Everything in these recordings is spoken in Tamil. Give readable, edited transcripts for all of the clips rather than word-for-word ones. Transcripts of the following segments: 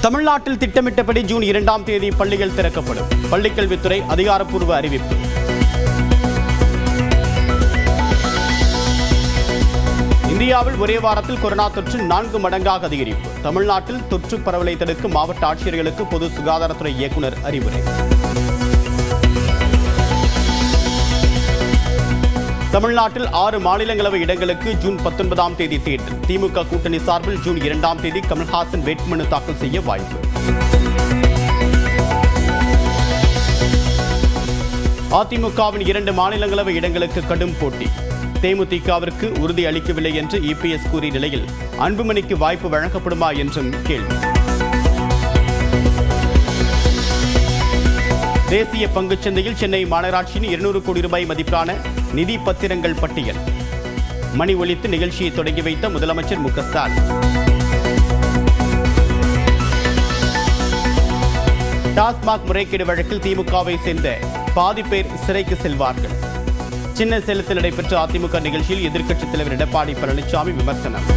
தமிழ்நாட்டில் திட்டமிட்டபடி ஜூன் 2ஆம் தேதி பள்ளிகள் திறக்கப்படும். பள்ளிக்கல்வித்துறை அதிகாரப்பூர்வ அறிவிப்பு. இந்தியாவில் ஒரே வாரத்தில் கொரோனா தொற்று 4 மடங்காக அதிகரிப்பு. தமிழ்நாட்டில் தொற்று பரவலை தடுக்க மாவட்ட ஆட்சியர்களுக்கு பொது சுகாதாரத்துறை இயக்குநர் அறிவுரை. தமிழ்நாட்டில் 6 மாநிலங்களவை இடங்களுக்கு ஜூன் 19ஆம் தேதி தேர்தல். திமுக கூட்டணி சார்பில் ஜூன் 2ஆம் தேதி கமல்ஹாசன் வேட்புமனு தாக்கல் செய்ய வாய்ப்பு. அதிமுகவின் 2 மாநிலங்களவை இடங்களுக்கு கடும் போட்டி. தேமுதிகவிற்கு உறுதி அளிக்கவில்லை என்று இபிஎஸ் கூறிய நிலையில் அன்புமணிக்கு வாய்ப்பு வழங்கப்படுமா என்றும் கேள்வி. தேசிய பங்குச்சந்தையில் சென்னை மாநகராட்சியின் 200 கோடி ரூபாய் மதிப்பிலான நிதி பத்திரங்கள் பட்டியல். மணி ஒலித்து நிகழ்ச்சியை தொடங்கி வைத்த முதலமைச்சர் மு க ஸ்டாலின். டாஸ்மாக் முறைகேடு வழக்கில் திமுகவை சேர்ந்த பாதி பேர் சிறைக்கு செல்வார்கள். சின்ன சேலத்தில் நடைபெற்ற அதிமுக நிகழ்ச்சியில் எதிர்க்கட்சித் தலைவர் எடப்பாடி பழனிசாமி விமர்சனம்.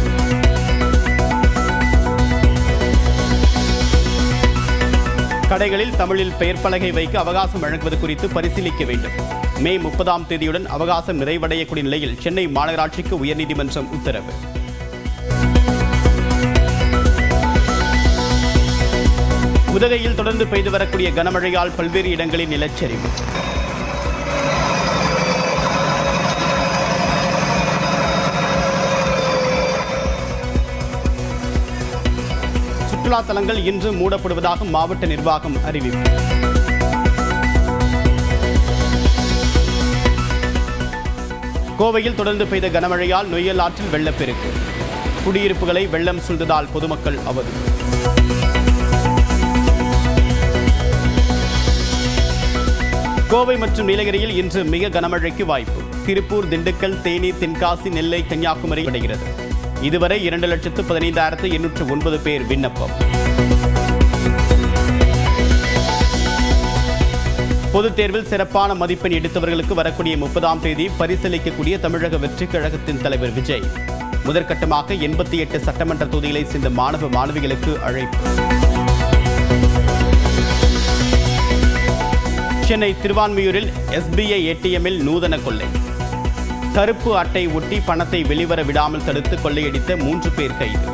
கடைகளில் தமிழில் பெயர் பலகை வைக்க அவகாசம் வழங்குவது குறித்து பரிசீலிக்க வேண்டும். மே 30ஆம் தேதியுடன் அவகாசம் நிறைவடையக்கூடிய நிலையில் சென்னை மாநகராட்சிக்கு உயர்நீதிமன்றம் உத்தரவு. உதகையில் தொடர்ந்து பெய்து வரக்கூடிய கனமழையால் பல்வேறு இடங்களில் நிலச்சரிவு. சுற்றுலா தலங்கள் இன்று மூடப்படுவதாக மாவட்ட நிர்வாகம் அறிவிப்பு. கோவையில் தொடர்ந்து பெய்த கனமழையால் நொய்யல் ஆற்றில் வெள்ளப்பெருக்கு. குடியிருப்புகளை வெள்ளம் சூழ்ந்ததால் பொதுமக்கள் அவதி. கோவை மற்றும் நீலகிரியில் இன்று மிக கனமழைக்கு வாய்ப்பு. திருப்பூர், திண்டுக்கல், தேனி, தென்காசி, நெல்லை, கன்னியாகுமரி அடைகிறது. இதுவரை 2,15,809 பேர் விண்ணப்பம். பொதுத் தேர்வில் சிறப்பான மதிப்பெண் எடுத்தவர்களுக்கு வரக்கூடிய 30ஆம் தேதி பரிசீலிக்கக்கூடிய தமிழக வெற்றிக் கழகத்தின் தலைவர் விஜய் முதற்கட்டமாக 88 சட்டமன்ற தொகுதிகளை சேர்ந்த மாணவ மாணவிகளுக்கு அழைப்பு. சென்னை திருவான்மியூரில் SBI ATMில் நூதன கொள்ளை. கருப்பு அட்டை ஒட்டி பணத்தை வெளிவர விடாமல் தடுத்து கொள்ளையடித்த 3 பேர் கைது.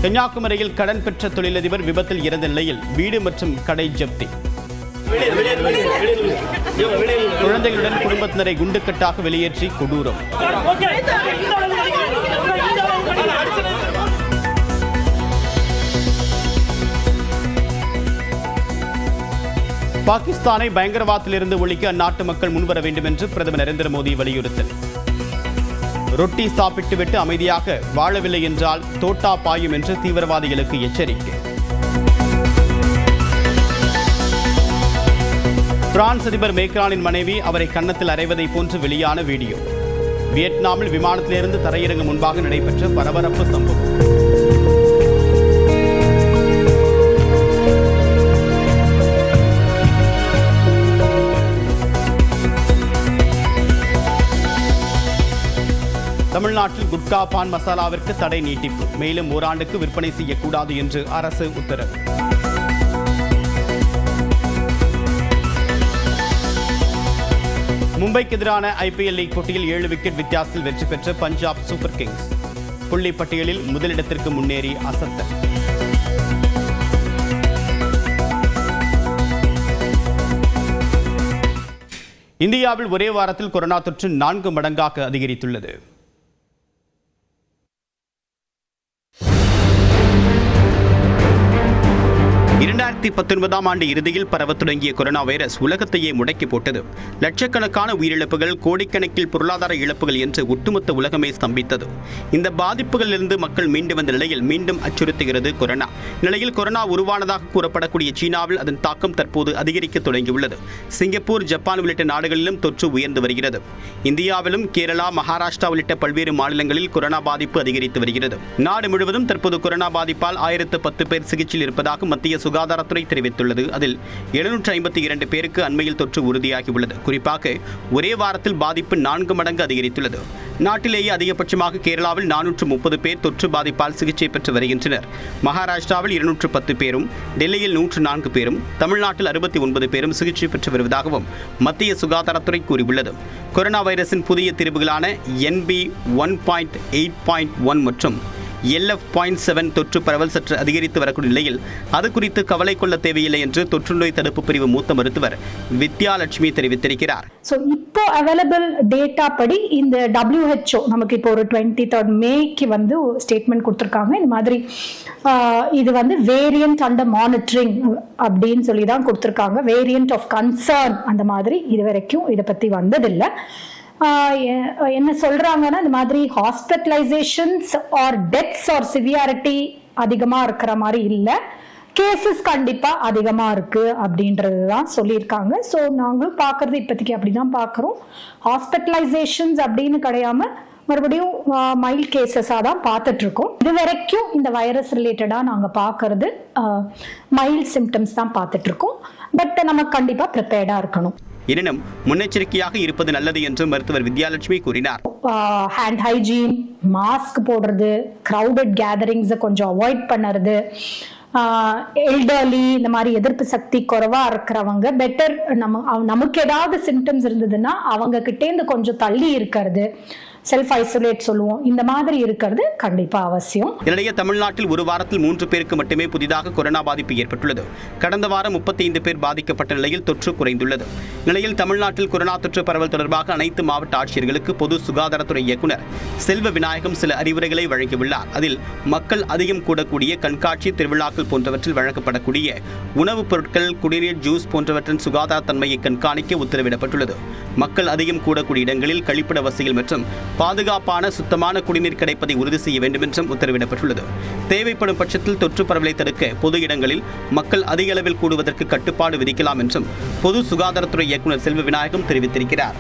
கன்னியாகுமரியில் கடன் பெற்ற தொழிலதிபர் விபத்தில் இறந்த நிலையில் வீடு மற்றும் கடை ஜப்தி. குழந்தைகளுடன் குடும்பத்தினரை குண்டுக்கட்டாக வெளியேற்றி கொடூரம். பாகிஸ்தானை பயங்கரவாதத்திலிருந்து ஒழிக்க அந்நாட்டு மக்கள் முன்வர வேண்டும் என்று பிரதமர் நரேந்திர மோடி வலியுறுத்தல். ரொட்டி சாப்பிட்டுவிட்டு அமைதியாக வாழவில்லை என்றால் தோட்டா பாயும் என்று தீவிரவாதிகளுக்கு எச்சரிக்கை. பிரான்ஸ் அதிபர் மேக்ரானின் மனைவி அவரை கன்னத்தில் அறைவதை போன்று வெளியான வீடியோ. வியட்நாமில் விமானத்திலிருந்து தரையிறங்க முன்பாக நடைபெற்ற பரபரப்பு சம்பவம். தமிழ்நாட்டில் குட்கா, பான் மசாலாவிற்கு தடை நீட்டிப்பு. மேலும் ஓராண்டுக்கு விற்பனை செய்யக்கூடாது என்று அரசு உத்தரவு. மும்பைக்கு எதிரான IPL லீக் போட்டியில் 7 விக்கெட் வித்தியாசத்தில் வெற்றி பெற்ற பஞ்சாப் சூப்பர் கிங்ஸ் புள்ளி பட்டியலில் முதலிடத்திற்கு முன்னேறி அசத்தல். இந்தியாவில் ஒரே வாரத்தில் கொரோனா தொற்று 4 மடங்காக அதிகரித்துள்ளது. 2019ஆம் ஆண்டு இறுதியில் பரவத் தொடங்கிய கொரோனா வைரஸ் உலகத்தையே முடக்கி போட்டது. லட்சக்கணக்கான உயிரிழப்புகள், கோடிக்கணக்கில் பொருளாதார இழப்புகள் என்று ஒட்டுமொத்த உலகமே ஸ்தம்பித்தது. இந்த பாதிப்புகளிலிருந்து மக்கள் மீண்டு வந்த நிலையில் மீண்டும் அச்சுறுத்துகிறது கொரோனா. நிலையில் கொரோனா உருவானதாக கூறப்படக்கூடிய சீனாவில் அதன் தாக்கம் தற்போது அதிகரிக்க தொடங்கியுள்ளது. சிங்கப்பூர், ஜப்பான் உள்ளிட்ட நாடுகளிலும் தொற்று உயர்ந்து வருகிறது. இந்தியாவிலும் கேரளா, மகாராஷ்டிரா உள்ளிட்ட பல்வேறு மாநிலங்களில் கொரோனா பாதிப்பு அதிகரித்து வருகிறது. நாடு முழுவதும் தற்போது கொரோனா பாதிப்பால் 1010 பேர் சிகிச்சையில் இருப்பதாக மத்திய சுகாதார சுகாதாரத்துறை தெரிவித்துள்ளது. அதில் 752 பேருக்கு அண்மையில் தொற்று உறுதியாகியுள்ளது. குறிப்பாக ஒரே வாரத்தில் பாதிப்பு 4 மடங்கு அதிகரித்துள்ளது. நாட்டிலேயே அதிகபட்சமாக கேரளாவில் 430 பேர் தொற்று பாதிப்பால் சிகிச்சை பெற்று வருகின்றனர். மகாராஷ்டிராவில் 210 பேரும், டெல்லியில் 104 பேரும், தமிழ்நாட்டில் 69 பேரும் சிகிச்சை பெற்று வருவதாகவும் மத்திய சுகாதாரத்துறை கூறியுள்ளது. கொரோனா வைரஸின் புதிய திரிவுகளான NB1.8.1 மற்றும் LF.7 தொற்று பரவல் சற்று அதிகரித்து வரக்கூடிய நிலையில் அது குறித்து கவலை கொள்ள தேவையில்லை என்று தொற்றுநோய் தடுப்பு பிரிவு மூத்த மருத்துவர் வித்யாலட்சுமி தெரிவித்திருக்கிறார். இப்போ அவைலபிள் டேட்டா படி இந்த WHO நமக்கு இப்போ ஒரு 23rd மேக்கு வந்து ஸ்டேட்மெண்ட் கொடுத்திருக்காங்க. இந்த மாதிரி இது வந்து வேரியன்ட் அண்டர் மானிட்டரிங் அப்படின்னு சொல்லி தான் கொடுத்திருக்காங்க. வேரியன்ட் ஆஃப் கன்சர்ன் அந்த மாதிரி இது வரைக்கும் இதை பத்தி வந்ததில்லை. என்ன சொல்றாங்கன்னா இந்த மாதிரி ஹாஸ்பிட்டலைசேஷன்ஸ் ஆர் டெத்ஸ் ஆர் சிவியாரிட்டி அதிகமா இருக்கிற மாதிரி இல்லை, கேசஸ் கண்டிப்பா அதிகமா இருக்கு அப்படின்றது தான் சொல்லியிருக்காங்க. ஸோ நாங்களும் பார்க்கறது இப்போதைக்கு அப்படிதான் பார்க்குறோம். ஹாஸ்பிட்டலைசேஷன்ஸ் அப்படின்னு கிடையாம மறுபடியும் மைல்ட் கேசஸாக தான் பார்த்துட்டு இருக்கோம். இது வரைக்கும் இந்த வைரஸ் ரிலேட்டடாக நாங்கள் பார்க்கறது மைல்ட் சிம்டம்ஸ் தான் பார்த்துட்டு இருக்கோம். பட் நம்ம கண்டிப்பா ப்ரிப்பேர்டா இருக்கணும். எனினும் முன்னெச்சரிக்கையாக இருப்பது நல்லது என்று மருத்துவர் வித்யாலட்சுமி கூறினார். ஹேண்ட் ஹைஜீன், மாஸ்க் போடுறது, கிரவுடட் கேதரிங்ஸை கொஞ்சம் அவாய்ட் பண்ணுறது, எல்டர்லி இந்த மாதிரி எதிர்ப்பு சக்தி குறைவா இருக்கிறவங்க பெட்டர் நமக்கு ஏதாவது சிம்டம்ஸ் இருந்ததுன்னா அவங்க கிட்டேந்து கொஞ்சம் தள்ளி இருக்கிறது, செல்ஃப் ஐசோலேட் சொல்லுவோம், இந்த மாதிரி இருக்கிறது கண்டிப்பா அவசியம். இதனிடையே தமிழ்நாட்டில் ஒரு வாரத்தில் 3 பேருக்கு மட்டுமே புதிதாக கொரோனா பாதிப்பு ஏற்பட்டுள்ளது. கடந்த வாரம் 35 பேர் பாதிக்கப்பட்ட நிலையில் தொற்று குறைந்துள்ளது. நிலையில் தமிழ்நாட்டில் கொரோனா தொற்று பரவல் தொடர்பாக அனைத்து மாவட்ட ஆட்சியர்களுக்கு பொது சுகாதாரத்துறை இயக்குநர் செல்வ விநாயகம் சில அறிவுரைகளை வழங்கியுள்ளார். அதில் மக்கள் அதிகம் கூடக்கூடிய கண்காட்சி, திருவிழாக்கள் போன்றவற்றில் வழங்கப்படக்கூடிய உணவுப் பொருட்கள், குடிநீர், ஜூஸ் போன்றவற்றின் சுகாதார தன்மையை கண்காணிக்க உத்தரவிடப்பட்டுள்ளது. மக்கள் அதிகம் கூடக்கூடிய இடங்களில் கழிப்பிட வசதிகள் மற்றும் பாதுகாப்பான சுத்தமான குடிநீர் கிடைப்பதை உறுதி செய்ய வேண்டும் என்றும் உத்தரவிடப்பட்டுள்ளது. தேவைப்படும் பட்சத்தில் தொற்று பரவலை தடுக்க பொது இடங்களில் மக்கள் அதிக அளவில் கூடுவதற்கு கட்டுப்பாடு விதிக்கலாம் என்றும் பொது சுகாதாரத்துறை இயக்குநர் செல்வ விநாயகம் தெரிவித்திருக்கிறார்.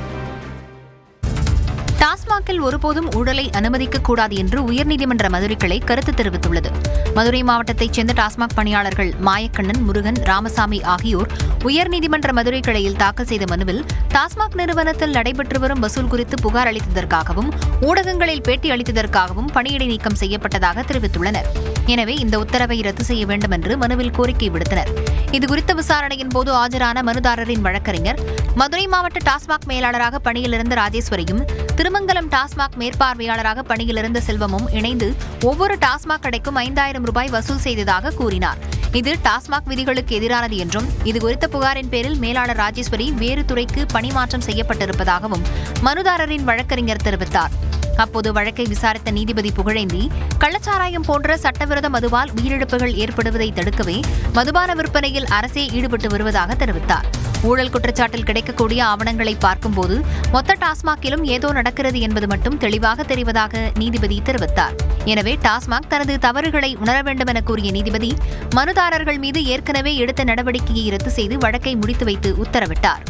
டாஸ்மாகில் ஒருபோதும் ஊழலை அனுமதிக்கக் கூடாது என்று உயர்நீதிமன்ற மதுரை கிளை கருத்து தெரிவித்துள்ளது. மதுரை மாவட்டத்தைச் சேர்ந்த டாஸ்மாக் பணியாளர்கள் மாயக்கண்ணன், முருகன், ராமசாமி ஆகியோர் உயர்நீதிமன்ற மதுரை கிளையில் தாக்கல் செய்த மனுவில் டாஸ்மாக் நிறுவனத்தில் நடைபெற்று வரும் வசூல் குறித்து புகார் அளித்ததற்காகவும் ஊடகங்களில் பேட்டி அளித்ததற்காகவும் பணியிடை நீக்கம் செய்யப்பட்டதாக தெரிவித்துள்ளனர். எனவே இந்த உத்தரவை ரத்து செய்ய வேண்டும் என்று மனுவில் கோரிக்கை விடுத்தனர். இதுகுறித்த விசாரணையின் போது ஆஜரான மனுதாரரின் வழக்கறிஞர் மதுரை மாவட்ட டாஸ்மாக் மேலாளராக பணியிலிருந்த ராஜேஸ்வரியும் திருமங்கலம் டாஸ்மாக் மேற்பார்வையாளராக பணியிலிருந்த செல்வமும் இணைந்து ஒவ்வொரு டாஸ்மாக் கடைக்கும் 5000 ரூபாய் வசூல் செய்ததாக கூறினார். இது டாஸ்மாக் விதிகளுக்கு எதிரானது என்றும் இதுகுறித்த புகாரின் பேரில் மேலாளர் ராஜேஸ்வரி வேறு துறைக்கு பணிமாற்றம் செய்யப்பட்டிருப்பதாகவும் மனுதாரரின் வழக்கறிஞர் தெரிவித்தார். அப்போது வழக்கை விசாரித்த நீதிபதி புகழேந்தி, கள்ளச்சாராயம் போன்ற சட்டவிரோத மதுவால் உயிரிழப்புகள் ஏற்படுவதை தடுக்கவே மதுபான விற்பனையில் அரசே ஈடுபட்டு வருவதாக தெரிவித்தார். ஊழல் குற்றச்சாட்டில் கிடைக்கக்கூடிய ஆவணங்களை பார்க்கும்போது மொத்த டாஸ்மாகிலும் ஏதோ நடக்கிறது என்பது மட்டும் தெளிவாக தெரிவதாக நீதிபதி தெரிவித்தார். எனவே டாஸ்மாக் தனது தவறுகளை உணர வேண்டும் என கூறிய நீதிபதி மனுதாரர்கள் மீது ஏற்கனவே எடுத்த நடவடிக்கையை ரத்து செய்து வழக்கை முடித்து வைத்து உத்தரவிட்டார்.